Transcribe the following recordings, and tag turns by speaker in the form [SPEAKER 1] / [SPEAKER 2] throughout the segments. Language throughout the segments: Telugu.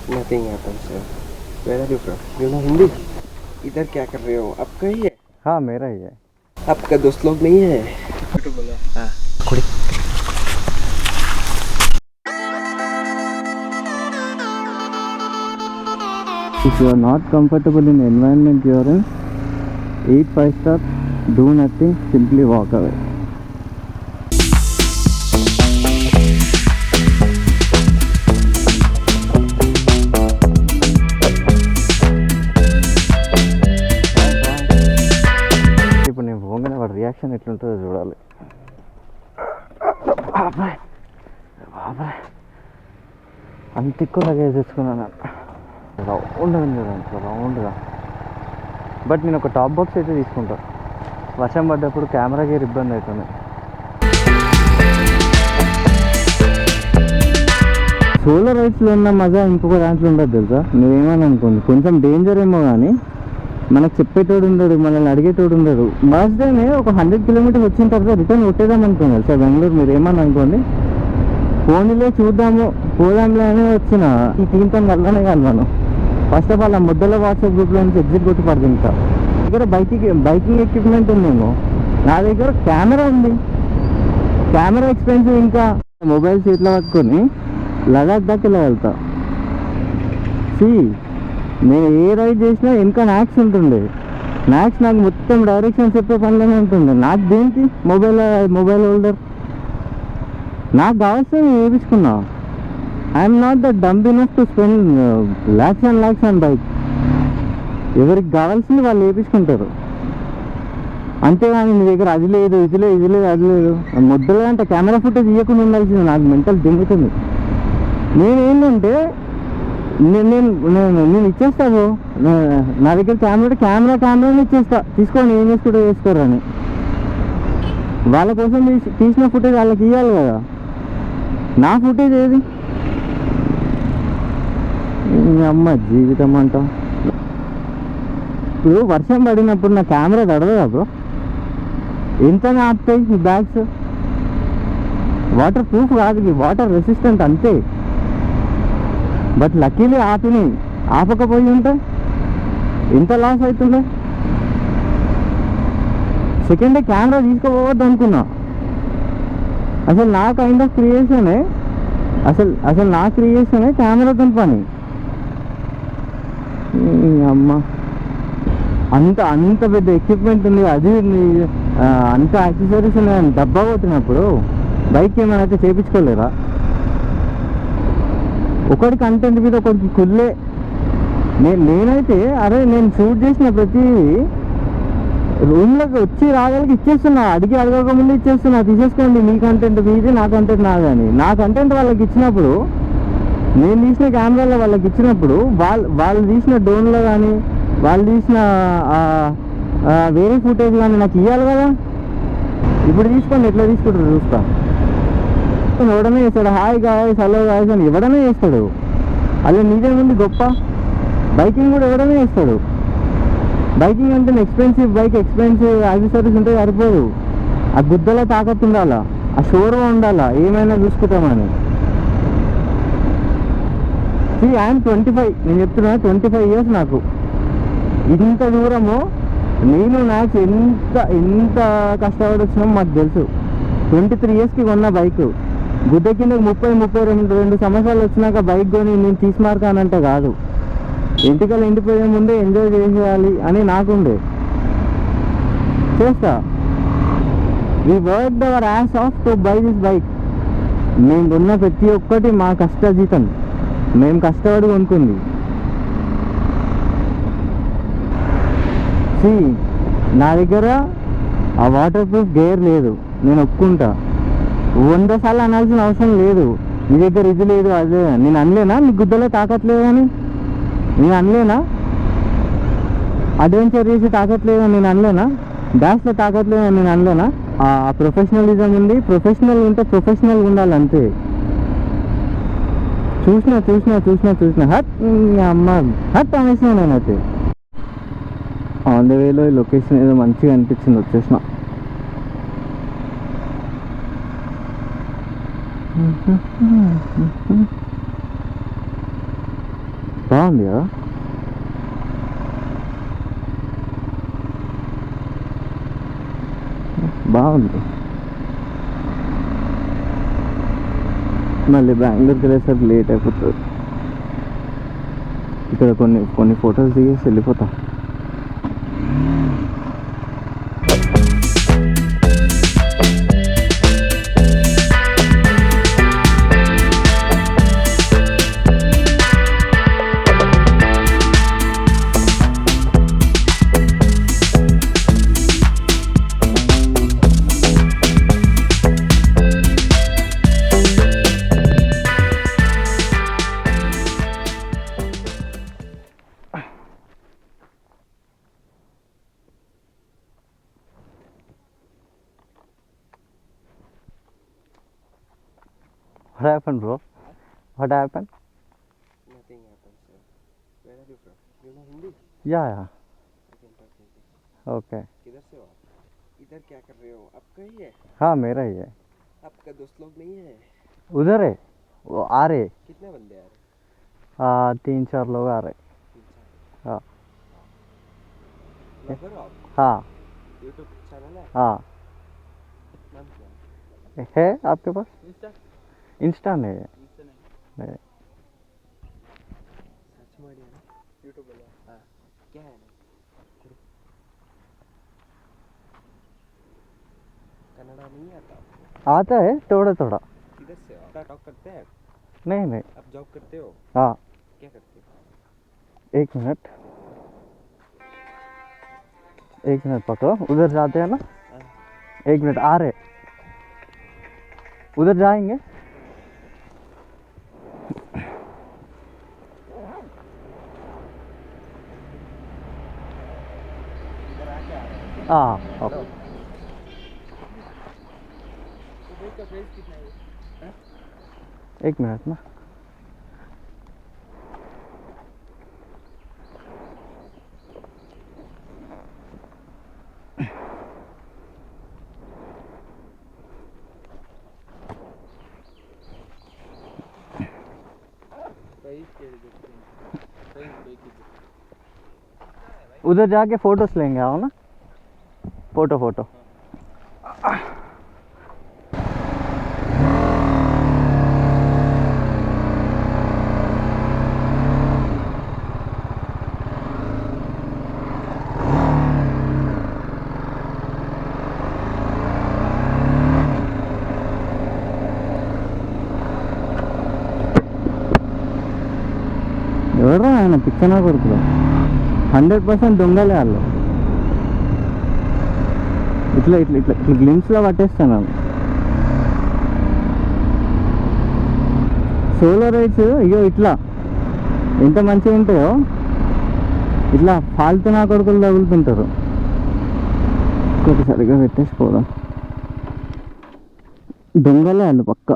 [SPEAKER 1] Nothing happens sir. Where are you from? You know Hindi? इधर क्या कर रहे हो? आपका ही है?
[SPEAKER 2] हाँ मेरा ही है.
[SPEAKER 1] आपका दोस्त लोग नहीं है? तो बोला हाँ कुड़ी.
[SPEAKER 2] If you are not comfortable in the environment you are in, eat 5 star, do nothing, simply walk away. ఇప్పుడు నేను పోగానే వాడి రియాక్షన్ ఎట్లుంటుందో చూడాలి. బాబాయ్ బాబాయ్ అంత ఎక్కువ లగేజ్ తెచ్చుకున్నాను. రౌండ్గా ఉంది దాంట్లో రౌండ్గా. బట్ నేను ఒక టాప్ బాక్స్ అయితే తీసుకుంటా. వర్షం పడ్డప్పుడు కెమెరా గేర్ ఇబ్బంది అవుతుంది. సోలో రైడ్స్లో ఉన్న మజా ఇంకొక దాంట్లో ఉండదు తెలుసా. నువ్వేమని అనుకోండి కొంచెం డేంజర్ ఏమో కానీ మనకు చెప్పేటోడు ఉండడు, మనల్ని అడిగేటోడు ఉండడు. ఫస్ట్ డేనే ఒక 100 కిలోమీటర్స్ వచ్చిన తర్వాత రిటర్న్ కొట్టేద్దాం అనుకున్నారు సార్ బెంగళూరు. మీరు ఏమని అనుకోండి, ఫోన్లో చూద్దాము పోదాంలే అని వచ్చిన ఈ టీంతో కలనే కలవాను. ఫస్ట్ ఆఫ్ ఆల్ ఆ ముద్దల వాట్సాప్ గ్రూప్లో నుంచి ఎగ్జిట్ కొట్టి పడుతుంది. ఇంకా దగ్గర బైకింగ్ ఎక్విప్మెంట్ ఉందేమో, నా దగ్గర కెమెరా ఉంది. Camera expensive. ఇంకా మొబైల్ సీట్లో పట్టుకొని లదాఖ్ దాకా ఇలా వెళ్తా. నేను ఏ రైడ్ చేసినా ఇంకా నాక్స్ ఉంటుండే. నాక్స్ నాకు మొత్తం డైరెక్షన్ చెప్పే పనిలోనే ఉంటుంది. నాకు దేనికి మొబైల్ హోల్డర్ నాకు కావాల్సిన వేయించుకున్నా. I'm not the dumb enough to spend lakhs and lakhs on bike. ఎవరికి కావాల్సింది వాళ్ళు వేయించుకుంటారు. అంతేగాని నీ దగ్గర అది లేదు ఇది లేదు ఇది లేదు అది లేదు ముద్దలు అంటే కెమెరా ఫుటేజ్ ఇవ్వకుండా ఉండాల్సింది. నాకు మెంటల్ దింగుతుంది. నేనేంటంటే నేను ఇచ్చేస్తాను. నా దగ్గర కెమెరాని ఇచ్చేస్తా, తీసుకొని ఏం చేసుకుంటూ చేసుకోరని. వాళ్ళ కోసం తీసిన ఫుటేజ్ వాళ్ళకి ఇవ్వాలి కదా. నా ఫుటేజ్ ఏది అమ్మ జీవితం అంట. ఇప్పుడు వర్షం పడినప్పుడు నా కెమెరా తడవదా బ్రో? ఎంతనే ఆపుతాయి ఈ బ్యాగ్స్. వాటర్ ప్రూఫ్ కాదు, వాటర్ రెసిస్టెంట్ అంతే. బట్ లక్కీలీ ఆపకపోయి ఉంటే ఎంత లాస్ అవుతుండే. సెకండ్ డే కెమెరా తీసుకోవద్దు అనుకున్నా. అసలు నా కైండ్ ఆఫ్ క్రియేషనే అసలు నా క్రియేషనే కెమెరాతో పని. అమ్మ అంత పెద్ద ఎక్విప్మెంట్ ఉంది, అది అంత యాక్సెసరీస్ ఉన్నాయని డబ్బా పోతున్నప్పుడు బైక్ ఏమైనా అయితే చేయించుకోలేరా? ఒకటి కంటెంట్ మీద ఒకటి కుల్లే. నేనైతే నేను షూట్ చేసిన ప్రతి రూమ్లోకి వచ్చి రాగలికి ఇచ్చేస్తున్నా. అడగకముందు ఇచ్చేస్తున్నా, తీసేసుకోండి మీ కంటెంట్ మీది, నా కంటెంట్ నాదని. నా కంటెంట్ వాళ్ళకి ఇచ్చినప్పుడు, నేను తీసిన కెమెరాలో వాళ్ళకి ఇచ్చినప్పుడు వాళ్ళు తీసిన డ్రోన్లో కానీ వాళ్ళు తీసిన వేరే ఫుటేజ్ కానీ నాకు ఇవ్వాలి కదా. ఇప్పుడు తీసుకోండి, ఎట్లా తీసుకుంటారు చూస్తా. ఎవడనే చేస్తాడు హాయ్ గాయస్ హలో గాయస్ అని, ఎవడనే చేస్తాడు. అదే నీదే ముందు గొప్ప. బైకింగ్ కూడా ఎవడనే చేస్తాడు. బైకింగ్ అంటే ఎక్స్పెన్సివ్ బైక్, ఎక్స్పెన్సివ్ యాక్సెసరీస్ ఉంటే సరిపోదు. ఆ గుద్దలో తాకత్తు ఉండాలా, ఆ షోరూమ్ ఉండాలా, ఏమైనా చూసుకుంటామని. ఐఎమ్ 25. నేను చెప్తున్నా 25 years నాకు. ఇంత దూరము నాకు ఎంత కష్టపడి వచ్చినామో మాకు తెలుసు. 23 yearsకి కొన్న బైక్. గుడ్డ కింద 32 సంవత్సరాలు వచ్చినాక బైక్ కొని నేను తీసుమారుతానంటే కాదు. ఎంటికలు ఎండిపోయే ముందే ఎంజాయ్ చేసేయాలి అని నాకుండే. చేస్తా. We worked our ass off to buy this bike. మేము కొన్న ప్రతి ఒక్కటి మా కష్టజీతం, మేము కష్టపడి కొనుక్కుంది. నా దగ్గర ఆ వాటర్ ప్రూఫ్ గేర్ లేదు, నేను ఒప్పుకుంటా. 100 సార్లు అనాల్సిన అవసరం లేదు. నీ దగ్గర ఇది లేదు అదే. నేను అనలేనా నీ గుద్దలో తాకట్లేదు అని? నేను అనలేనా? అడ్వెంచర్ చేసి తాకట్లేదు అని నేను అనలేనా? డాష్లో తాకట్లేదు అని నేను అనలేనా? ఆ ప్రొఫెషనలిజం ఉంది. ప్రొఫెషనల్ ఉంటే ప్రొఫెషనల్గా ఉండాలి అంతే. చూసినా అమ్మ హట్ అనేసిన నేనైతే. ఆన్ ద వేలో ఈ లొకేషన్ ఏదో మంచిగా అనిపించింది, వచ్చేసిన. బాగుంది కదా. బాగుంది. మళ్ళీ బెంగళూరుకి వెళ్ళేసరికి లేట్ అయిపోతుంది. ఇక్కడ కొన్ని ఫొటోస్ దిగేసి వెళ్ళిపోతాం. What happened, bro? What happened?
[SPEAKER 1] Nothing happened, sir. Where are you from? You know Hindi?
[SPEAKER 2] Yeah.
[SPEAKER 1] I can talk Hindi.
[SPEAKER 2] Okay.
[SPEAKER 1] किधर से हो आप? इधर क्या कर रहे हो? आपका ही है?
[SPEAKER 2] हाँ, मेरा ही है.
[SPEAKER 1] आपका दोस्त लोग नहीं है?
[SPEAKER 2] उधर है, वो आ रहे.
[SPEAKER 1] कितने बंदे आ रहे?
[SPEAKER 2] 3-4 लोग आ रहे.
[SPEAKER 1] 3-4.
[SPEAKER 2] हाँ.
[SPEAKER 1] ब्लॉगर हो आप?
[SPEAKER 2] हाँ.
[SPEAKER 1] यूट्यूब चैनल है?
[SPEAKER 2] हाँ.
[SPEAKER 1] नाम क्या
[SPEAKER 2] है आपके पास? इंस्टा नहीं है.
[SPEAKER 1] नहीं. सर्च मारिए ना यूट्यूब में. हाँ. क्या है ना? कन्नड़ा नहीं आता आपको?
[SPEAKER 2] आता है थोड़ा थोड़ा.
[SPEAKER 1] किधर से हो? आप टॉक करते हैं?
[SPEAKER 2] नहीं.
[SPEAKER 1] आप जॉब करते हो?
[SPEAKER 2] हाँ.
[SPEAKER 1] क्या करते हो?
[SPEAKER 2] 1 मिनट. 1 मिनट पकड़ो. उधर जाते हैं ना.
[SPEAKER 1] हाँ.
[SPEAKER 2] 1 मिनट आ रहे. उधर जाएंगे. हाँ. ओके.
[SPEAKER 1] का प्राइस कितना है?
[SPEAKER 2] 1 मिनट ना. उधर जाके फोटोस लेंगे. आओ ना. फोटो. ఎవరు ఆయన పిచ్చనా కొడుకులు. 100% దొంగలే వాళ్ళు. ఇట్లా గ్లిమ్స్లో పట్టేస్తాను. సోలో రైడ్స్ అయ్యో ఇట్లా ఎంత మంచిగా ఉంటాయో ఇట్లా ఫాల్తు నా కొడుకులు తగులుతుంటారు. ఇంకోటి సరిగ్గా పెట్టేసిపోదాం. దొంగలే వాళ్ళు పక్క.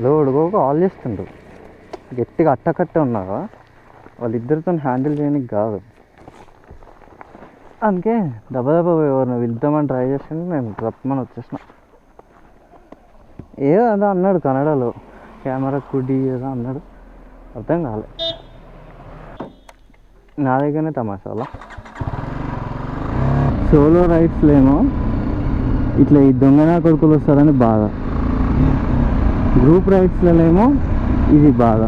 [SPEAKER 2] అదో ఉడుకో కాల్ చేస్తుండ్రు. గట్టిగా అట్టకట్టే ఉన్నారా. వాళ్ళిద్దరితో హ్యాండిల్ చేయడానికి కాదు. అందుకే దెబ్బ ఎవరిని వెళ్దామని ట్రై చేసింది. నేను రప్పమని వచ్చేసిన. ఏదో అదో అన్నాడు కన్నడలో. కెమెరా కుడి ఏదో అన్నాడు. అర్థం కాలే. నా దగ్గరనే తమాషాలా. సోలో రైడ్స్లేమో ఇట్లా ఈ దొంగనా కొడుకులు వస్తారని బాధ. గ్రూప్ రైడ్స్లోనేమో ఇది బాధ.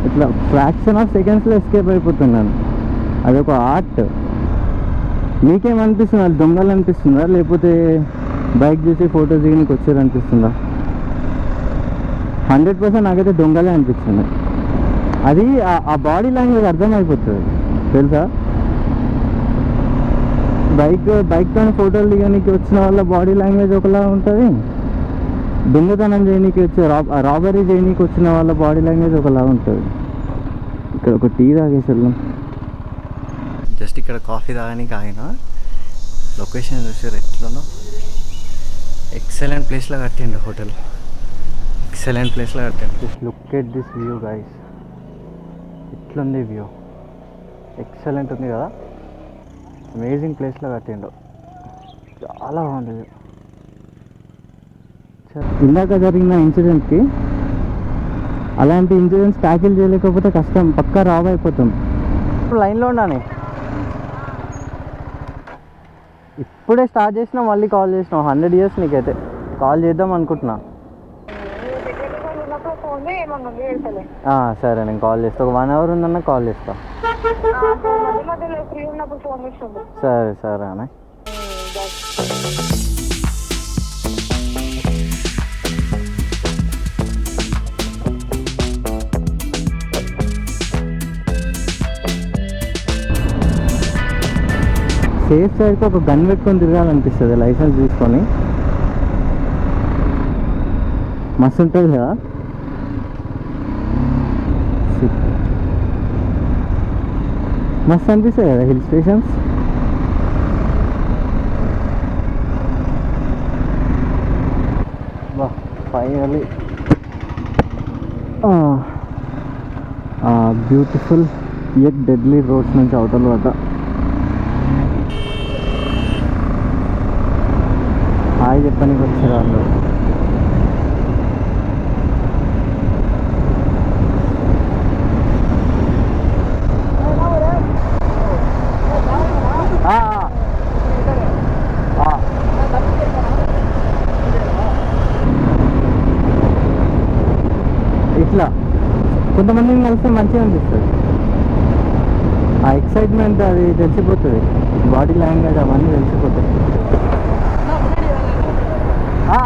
[SPEAKER 2] ఇట్లా ఫ్రాక్షన్ ఆఫ్ సెకండ్స్లో ఎస్కేప్ అయిపోతున్నాను. అదొక ఆర్ట్. మీకేమనిపిస్తుంది? వాళ్ళు దొంగలు అనిపిస్తుందా లేకపోతే బైక్ చూసి ఫోటో దిగడానికి వచ్చారు అనిపిస్తుందా? 100% నాకైతే దొంగలే అనిపిస్తుంది. అది ఆ బాడీ లాంగ్వేజ్ అర్థమైపోతుంది తెలుసా. బైక్తో ఫోటోలు దిగడానికి వచ్చిన వాళ్ళ బాడీ లాంగ్వేజ్ ఒకలా ఉంటుంది. దొంగతనం చేయడానికి వచ్చే రాబరీ చేయడానికి వచ్చిన వాళ్ళ బాడీ లాంగ్వేజ్ ఒకలా ఉంటుంది. ఇక్కడ ఒక టీ తాగేసి వెళ్దాం. జస్ట్ ఇక్కడ కాఫీ తాగడానికి ఆయన లొకేషన్ చూసారు ఎట్లనో. ఎక్సలెంట్ ప్లేస్లో కట్టిండు హోటల్, ఎక్సలెంట్ ప్లేస్లో కట్టిండు. Just look at this view guys, ఇట్లుంది వ్యూ, ఎక్సలెంట్ ఉంది కదా, అమేజింగ్ ప్లేస్లో కట్టిండు, చాలా బాగుంది వ్యూ. ఇందాక జరిగిన ఇన్సిడెంట్కి అలాంటి ఇన్సిడెంట్స్ ట్యాకిల్ చేయలేకపోతే కష్టం, పక్కా రావ్ అయిపోతాం. లైన్లో ఉన్నాను, ఇప్పుడే స్టార్ట్ చేసినా మళ్ళీ కాల్ చేసినావు. 100 years నీకైతే కాల్ చేద్దాం అనుకుంటున్నా. సరే నేను కాల్ చేస్తా, ఒక 1 hour ఉందన్న కాల్ చేస్తా. సరే సరే అన్న. సేఫ్ సైడ్కి ఒక గన్ పెట్టుకొని తిరగాలనిపిస్తుంది లైసెన్స్ తీసుకొని, మస్తు ఉంటుంది కదా. మస్తు అనిపిస్తాయి కదా హిల్ స్టేషన్స్. బా finally beautiful yet deadly roads నుంచి అవతల పడ్డ. హాయ్ చెప్పడానికి వచ్చారు వాళ్ళు. ఇట్లా కొంతమందిని కలిస్తే మంచిగా అనిపిస్తుంది, ఆ ఎక్సైట్మెంట్ అది తెలిసిపోతుంది, బాడీ లాంగ్వేజ్ అవన్నీ తెలిసిపోతాయి.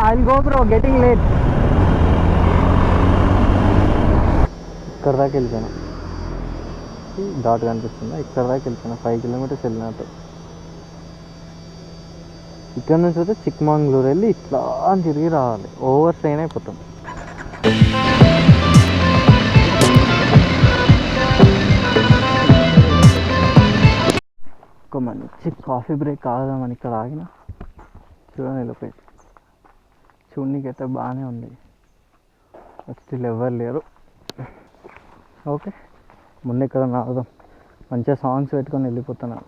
[SPEAKER 2] I'll go bro, getting late. ఇక్కడ దాకా వెళ్ళిపోయినా, డాట్ కనిపిస్తుందా, ఇక్కడ దాకా వెళ్ళిపోయినా 5 kilometers వెళ్ళినట్టు. ఇక్కడ నుంచి అయితే చిక్మంగళూరు వెళ్ళి ఇట్లా తిరిగి రావాలి, ఓవర్ స్ట్రెయిన్ అయిపోతాం. ఒక మంచి కాఫీ బ్రేక్ కాదామని ఇక్కడ ఆగిన, చూడండి వెళ్ళిపోయి. చూడనీకైతే బాగానే ఉంది, స్టిల్ ఎవరు లేరు. ఓకే ముందు ఇక్కడ ఆగుదాం, మంచిగా సాంగ్స్ పెట్టుకొని వెళ్ళిపోతున్నాను.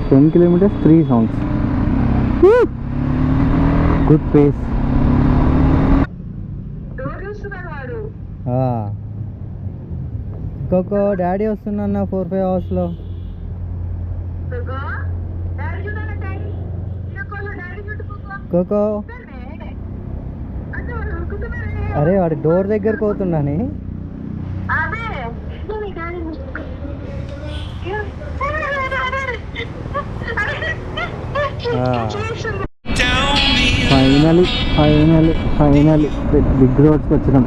[SPEAKER 2] Ten kilometers, 3 songs. Good pace. కోకో డాడీ వస్తున్నా 4-5 hours లో. కోకో అరే వాడి డోర్ దగ్గరకు పోతున్నాని. ఫైనలీ బిగ్ రోడ్స్కి వచ్చినాం.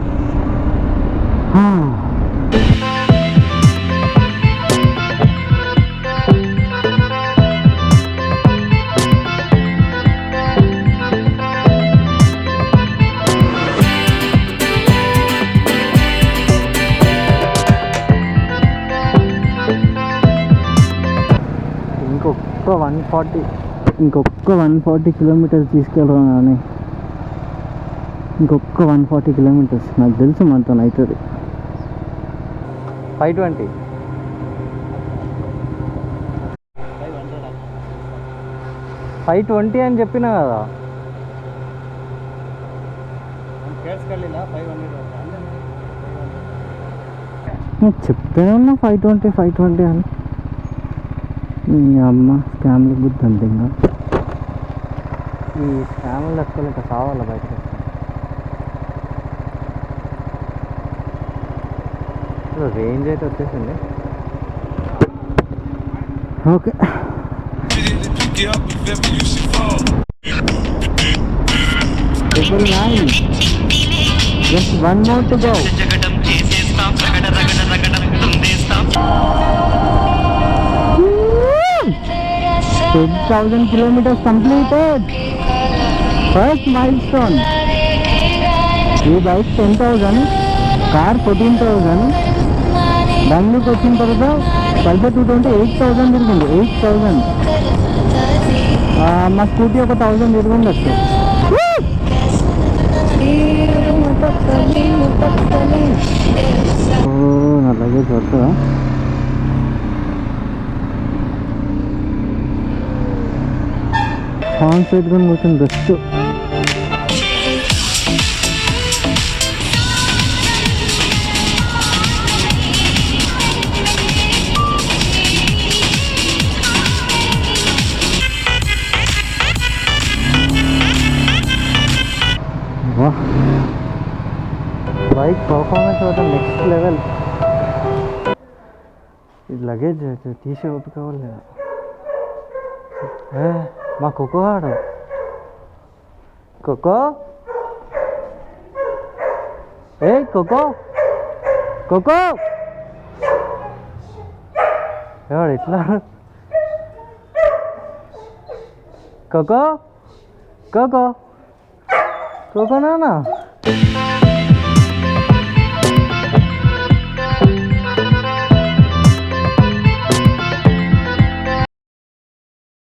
[SPEAKER 2] ఇంకొక 140 kilometers తీసుకెళ్ళరా అని. ఇంకొక 140 kilometers నాకు తెలుసు మనతో అవుతుంది. 520 అని చెప్పిన కదా. చెప్తూనే ఉన్నా 520 అని. మీ అమ్మ స్కామ్లు బుద్ధి అంతే. ఇంకా ఈ స్కామ్లు తట్టుకోలేక కావాలా బయటకు వస్తాను. రేంజ్ అయితే వచ్చేసింది. Okay Just one more to go. 10,000 kilometers completed. First milestone. ఈ బైక్ 10,000, కార్ 14,000. బెంగళూరుకి వచ్చిన తర్వాత పల్సర్ 220 8,000 తిరిగింది. 8,000. మా స్కూటీ ఒక 1,000 తిరిగిండొచ్చు. నా లగేజ్ వస్తుందా? సాంగ్స్ పెట్టుకొని కూర్చొని బెస్ట్. బైక్ పర్ఫార్మెన్స్ కూడా నెక్స్ట్ లెవెల్. ఇది లగేజ్ తీసే ఓపిక కావాలి లేదా? మా ఖోఖో ఆడు ఖోఖో. ఖోఖో ఖోఖో ఎవడు ఇట్లా? ఖోఖో ఖోఖో ఖోఖో నానా